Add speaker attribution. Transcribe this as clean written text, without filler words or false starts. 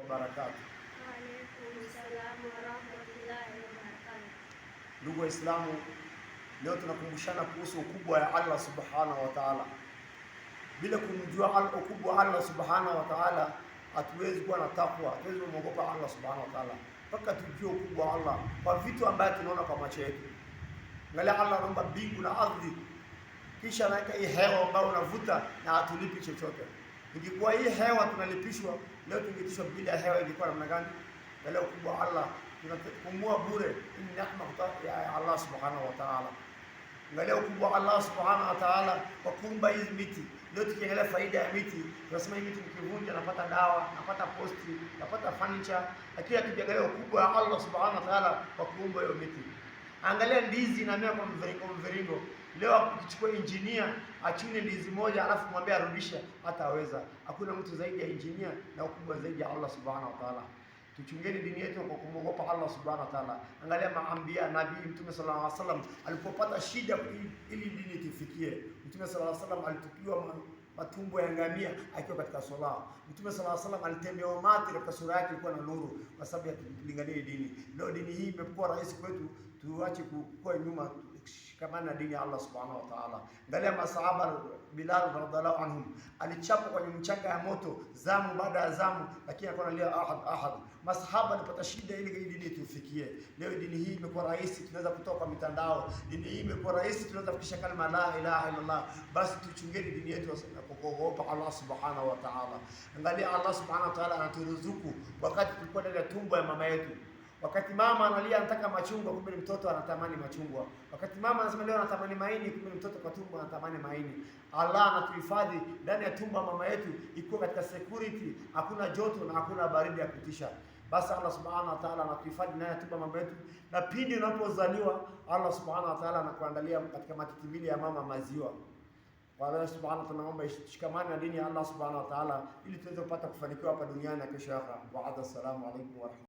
Speaker 1: wabarakatuh.
Speaker 2: Wa alaykum salaam wa rahmatullahi wa barakatuh.
Speaker 1: Ndugu Waislamu, leo tunakumbushana kuhusu ukubwa wa Allah subhanahu wa ta'ala. Bila kumjua ukubwa wa Allah subhanahu wa ta'ala, hatuwezi kuwa na takwa, hatuwezi kumwogopa Allah subhanahu wa ta'ala. Mpaka tujue ukubwa wa Allah kwa vitu ambavyo tunaona kwa macho yetu. Angalia, Allah anaumba mbingu na ardhi, kisha anaweka hii hewa ambayo unavuta na hatulipi chochote. Ingekuwa hii hewa tunalipishwa, leo tungetishwa bila hewa, ingekuwa namna gani? Angalia ukubwa wa Allah, tunapumua bure. Hii ni neema kutoka ya Allah subhanahu wa ta'ala. Angalia ukubwa wa Allah subhanahu wa ta'ala kwa kuumba hizi miti. Leo tukiangalia faida ya miti, tunasema hii miti nikivunja napata dawa, napata posti, napata furniture. Lakini tukiangalia ukubwa wa Allah subhanahu wa ta'ala kwa kuumba hiyo miti. Angalia ndizi inamea kwa mviringo. Leo ukichukua engineer achune ndizi moja alafu mwambie arudishe, hataweza. Hakuna mtu zaidi ya engineer na ukubwa zaidi ya Allah subhanahu wa ta'ala. Tuchungeni dini yetu kwa kumwogopa Allah subhanahu wa ta'ala. Angalia maambia, nabii Mtume sallallahu alaihi wasallam alipopata shida ili dini tufikie. Mtume sallallahu alaihi wasallam alitupiwa matumbo ya ngamia akiwa katika swala. Mtume sallallahu alaihi wasallam alitembea umati, katika sura yake ilikuwa na nuru kwa sababu ya kulingania dini. Leo dini hii imekuwa rahisi kwetu, tuache kukua nyuma, shikamana na dini ya Allah subhanahu wa ta'ala. Angalia masahaba, Bilal radhiallahu anhum alichapwa kwenye mchanga ya moto zamu baada ya zamu, lakini alikuwa analia ahad. Masahaba walipata shida ili dini tufikie. Leo dini hii imekuwa rahisi, tunaweza kutoka kwa mitandao. Dini hii imekuwa rahisi, tunaweza kufikisha kalima la ilaha illa Allah. Basi tuchungeni dini yetu kwa kuogopa Allah subhanahu wa ta'ala. Angalia, Allah subhanahu wa ta'ala anaturuzuku wakati tulikuwa ndani ya tumbo ya mama yetu. Wakati mama analia anataka machungwa, kumbe mtoto anatamani machungwa. Wakati mama anasema leo anatamani maini, kumbe mtoto kwa tumbo anatamani maini. Allah anatuhifadhi ndani ya tumbo ya mama yetu, iko katika security, hakuna joto na hakuna baridi ya kutisha. Basi Allah subhanahu wa ta'ala anatuhifadhi ndani ya tumbo ya mama yetu, na pindi unapozaliwa Allah subhanahu wa ta'ala anakuandalia katika matiti mbili ya mama maziwa. Allah subhanahu wa ta'ala, naomba shikamani na dini ya Allah subhanahu wa ta'ala ili tuweze kupata kufanikiwa hapa duniani na kesho akhera. Wa assalamu alaykum wa